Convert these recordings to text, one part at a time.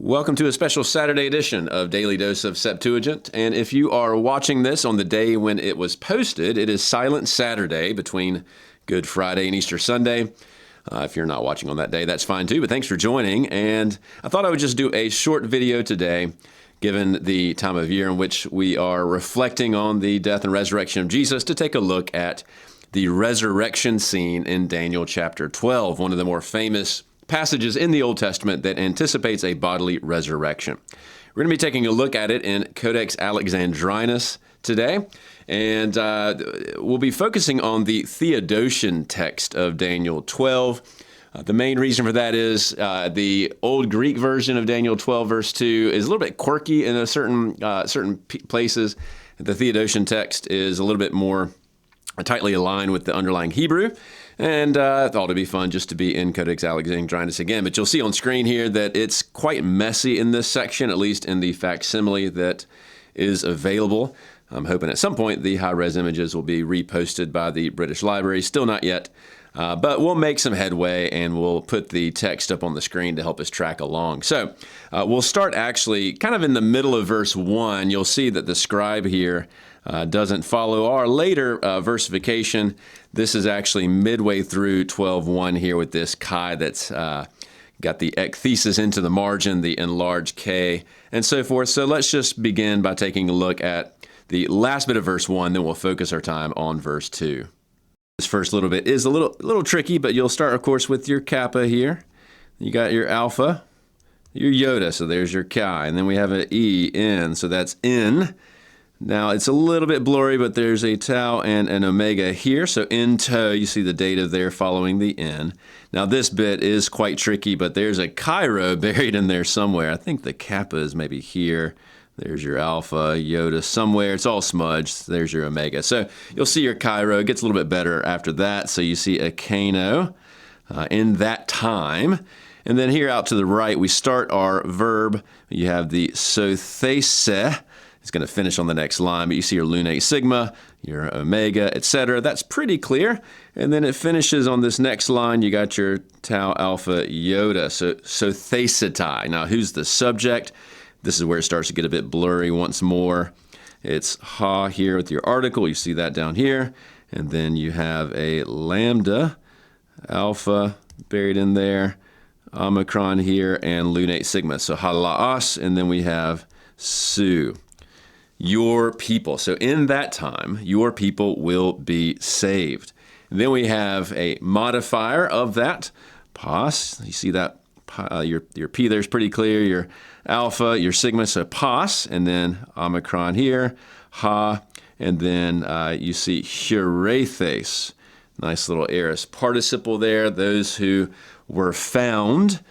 Welcome to a special Saturday edition of Daily Dose of Septuagint. And if you are watching this on the day when it was posted, it is Silent Saturday between Good Friday and Easter Sunday. If you're not watching on that day, that's fine too, but thanks for joining. And I thought I would just do a short video today, given the time of year in which we are reflecting on the death and resurrection of Jesus, to take a look at the resurrection scene in Daniel chapter 12, one of the more famous passages in the Old Testament that anticipates a bodily resurrection. We're going to be taking a look at it in Codex Alexandrinus today, and we'll be focusing on the Theodosian text of Daniel 12. The main reason for that is the Old Greek version of Daniel 12 verse 2 is a little bit quirky in certain places. The Theodosian text is a little bit more tightly aligned with the underlying Hebrew. And I thought it'd be fun just to be in Codex Alexandrinus again. But you'll see on screen here that it's quite messy in this section, at least in the facsimile that is available. I'm hoping at some point the high-res images will be reposted by the British Library. Still not yet, but we'll make some headway and we'll put the text up on the screen to help us track along. So we'll start actually kind of in the middle of verse 1. You'll see that the scribe here doesn't follow our later versification. This is actually midway through 12:1 here with this chi that's got the ekthesis into the margin, the enlarged K, and so forth. So let's just begin by taking a look at the last bit of verse 1, then we'll focus our time on verse 2. This first little bit is a little tricky, but you'll start, of course, with your kappa here. You got your alpha, your iota, so there's your chi, and then we have an E, N, so that's in. Now, it's a little bit blurry, but there's a tau and an omega here. So in tau, you see the data there following the N. Now, this bit is quite tricky, but there's a chi-rho buried in there somewhere. I think the kappa is maybe here. There's your alpha, iota somewhere. It's all smudged. There's your omega. So you'll see your chi-rho. It gets a little bit better after that. So you see a kano in that time. And then here out to the right, we start our verb. You have the sothese. It's going to finish on the next line, but you see your lunate sigma, your omega, etc. That's pretty clear. And then it finishes on this next line. You got your tau alpha iota, so thesitai. Now, who's the subject? This is where it starts to get a bit blurry once more. It's ha here with your article. You see that down here. And then you have a lambda, alpha buried in there, omicron here, and lunate sigma. So halaas, and then we have su. Your people. So in that time, your people will be saved. And then we have a modifier of that, pos. You see that your P there's pretty clear, your alpha, your sigma, so pos, and then omicron here, ha, and then you see hurethes. Nice little aorist participle there, those who were found.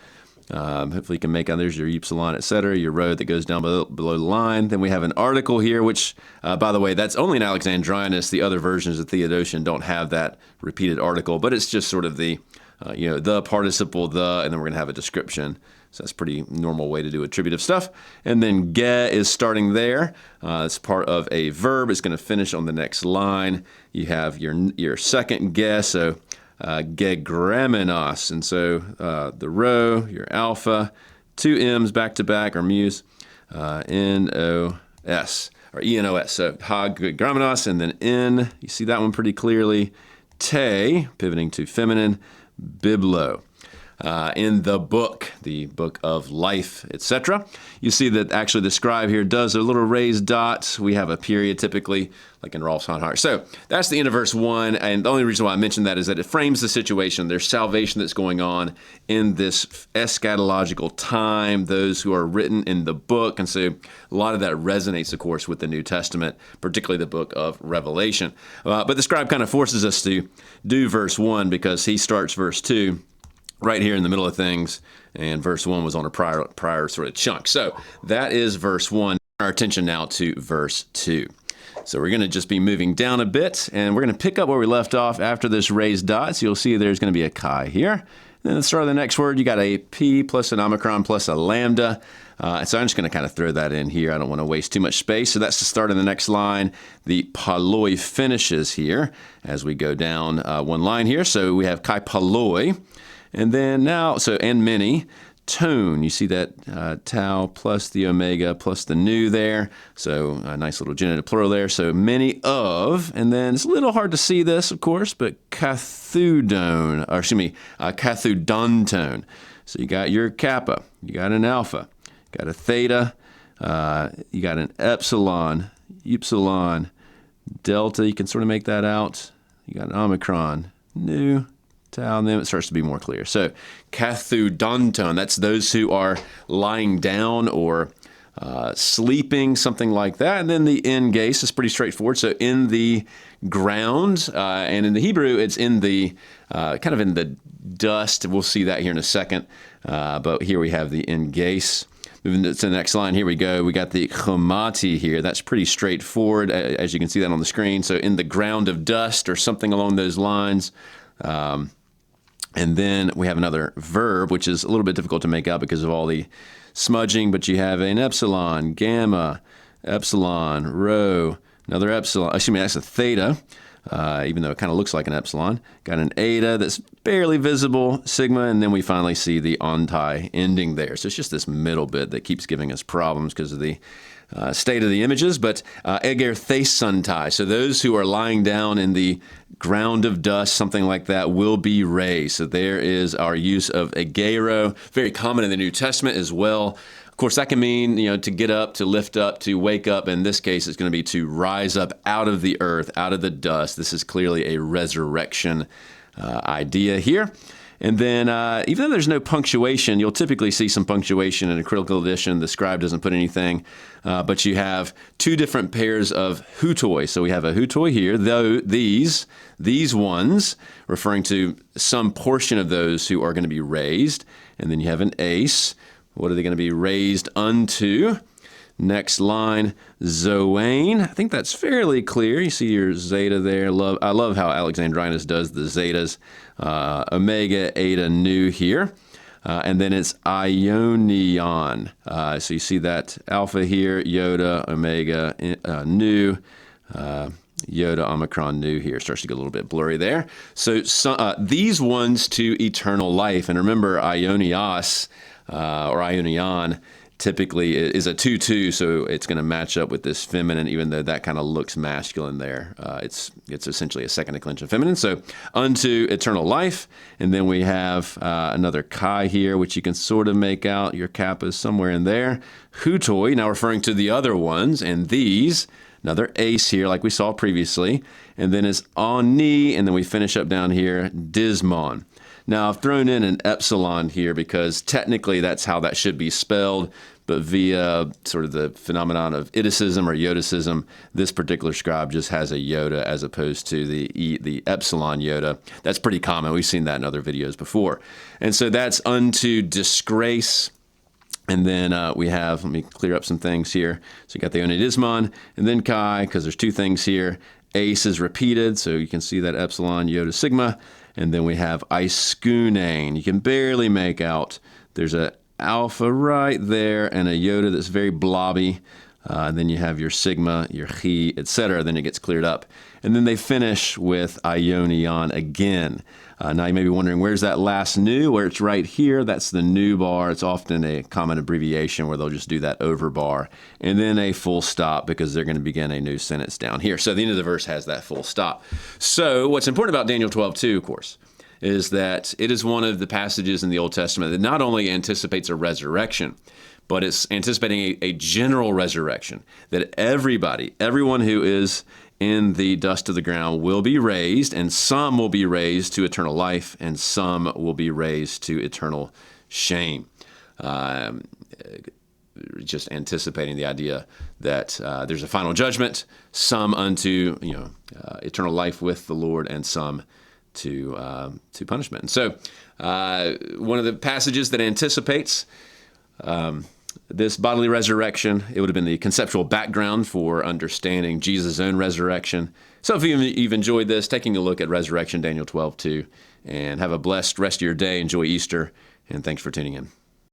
Hopefully you can make out, there's your upsilon, etc., your rho that goes down below the line. Then we have an article here, which, by the way, that's only in Alexandrinus. The other versions of Theodosian don't have that repeated article, but it's just sort of the, the participle, the, and then we're going to have a description. So that's a pretty normal way to do attributive stuff. And then ge is starting there. It's part of a verb. It's going to finish on the next line. You have your second ge, so gegramenos, and so the rho, your alpha, two M's back to back, or muse, N-O-S, or E-N-O-S. So ha gegramenos, and then N, you see that one pretty clearly, te, pivoting to feminine, biblo. In the book of life, etc. You see that actually the scribe here does a little raised dot. We have a period typically, like in Rolf's Honhart. So that's the end of verse 1, and the only reason why I mentioned that is that it frames the situation. There's salvation that's going on in this eschatological time, those who are written in the book, and so a lot of that resonates, of course, with the New Testament, particularly the book of Revelation. But the scribe kind of forces us to do verse 1 because he starts verse 2 right here in the middle of things, and verse 1 was on a prior sort of chunk. So that is verse 1. Our attention now to verse 2. So we're going to just be moving down a bit, and we're going to pick up where we left off after this raised dot. So you'll see there's going to be a chi here. And then at the start of the next word, you got a P plus an omicron plus a lambda. So I'm just going to kind of throw that in here. I don't want to waste too much space. So that's the start of the next line. The paloi finishes here as we go down one line here. So we have kai paloi. And then now, so and many, tone. You see that tau plus the omega plus the nu there. So a nice little genitive plural there. So many of, and then it's a little hard to see this, of course, but cathodontone. So you got your kappa, you got an alpha, you got a theta, you got an epsilon, upsilon, delta. You can sort of make that out. You got an omicron, nu, tau, and then it starts to be more clear. So cathodontone, that's those who are lying down or sleeping, something like that. And then the engase is pretty straightforward. So in the ground, and in the Hebrew, it's in the kind of in the dust. We'll see that here in a second. But here we have the engase. Moving to the next line, here we go. We got the chomati here. That's pretty straightforward, as you can see that on the screen. So in the ground of dust or something along those lines. And then we have another verb, which is a little bit difficult to make out because of all the smudging, but you have an epsilon, gamma, epsilon, rho, another epsilon. Excuse me, that's a theta, even though it kind of looks like an epsilon. Got an eta that's barely visible, sigma, and then we finally see the ontai ending there. So it's just this middle bit that keeps giving us problems because of the state of the images, but eger thesantai. So those who are lying down in the ground of dust, something like that, will be raised. So there is our use of egero, very common in the New Testament as well. Of course, that can mean, to get up, to lift up, to wake up. In this case, it's going to be to rise up out of the earth, out of the dust. This is clearly a resurrection idea here. And then, even though there's no punctuation, you'll typically see some punctuation in a critical edition. The scribe doesn't put anything, but you have two different pairs of hutoi. So we have a hutoi here, though these ones, referring to some portion of those who are going to be raised. And then you have an ace. What are they going to be raised unto? Next line, Zoane. I think that's fairly clear. You see your zeta there. I love how Alexandrinus does the zetas. Omega, eta, nu here. And then it's ionion. So you see that alpha here, iota, omega, nu, iota, omicron, nu here. Starts to get a little bit blurry there. So these ones to eternal life. And remember, ionios, or ionion, typically is a 2-2, so it's going to match up with this feminine, even though that kind of looks masculine there. It's essentially a second declension feminine. So unto eternal life, and then we have another chi here, which you can sort of make out. Your kappa is somewhere in there. Hutoi, now referring to the other ones, and these, another ace here, like we saw previously, and then it's oni, and then we finish up down here, dismon. Now, I've thrown in an epsilon here because technically that's how that should be spelled, but via sort of the phenomenon of iticism or yodicism, this particular scribe just has a iota as opposed to the epsilon iota. That's pretty common. We've seen that in other videos before. And so that's unto disgrace. And then we have, let me clear up some things here. So you got the onidismon, and then chi, because there's two things here. Ace is repeated, so you can see that epsilon, iota, sigma. And then we have iskunane. You can barely make out. There's a alpha right there and a iota that's very blobby. And then you have your sigma, your chi, etc. Then it gets cleared up. And then they finish with ionion again. Now you may be wondering, where's that last nu? Where it's right here, that's the nu bar. It's often a common abbreviation where they'll just do that over bar. And then a full stop because they're going to begin a new sentence down here. So the end of the verse has that full stop. So what's important about Daniel 12:2, of course, is that it is one of the passages in the Old Testament that not only anticipates a resurrection, but it's anticipating a general resurrection, that everyone who is in the dust of the ground will be raised, and some will be raised to eternal life, and some will be raised to eternal shame. Just anticipating the idea that there's a final judgment, some unto eternal life with the Lord, and some to punishment. And so one of the passages that anticipates this bodily resurrection, it would have been the conceptual background for understanding Jesus' own resurrection. So if you've enjoyed this, taking a look at Resurrection, Daniel 12:2, and have a blessed rest of your day. Enjoy Easter, and thanks for tuning in.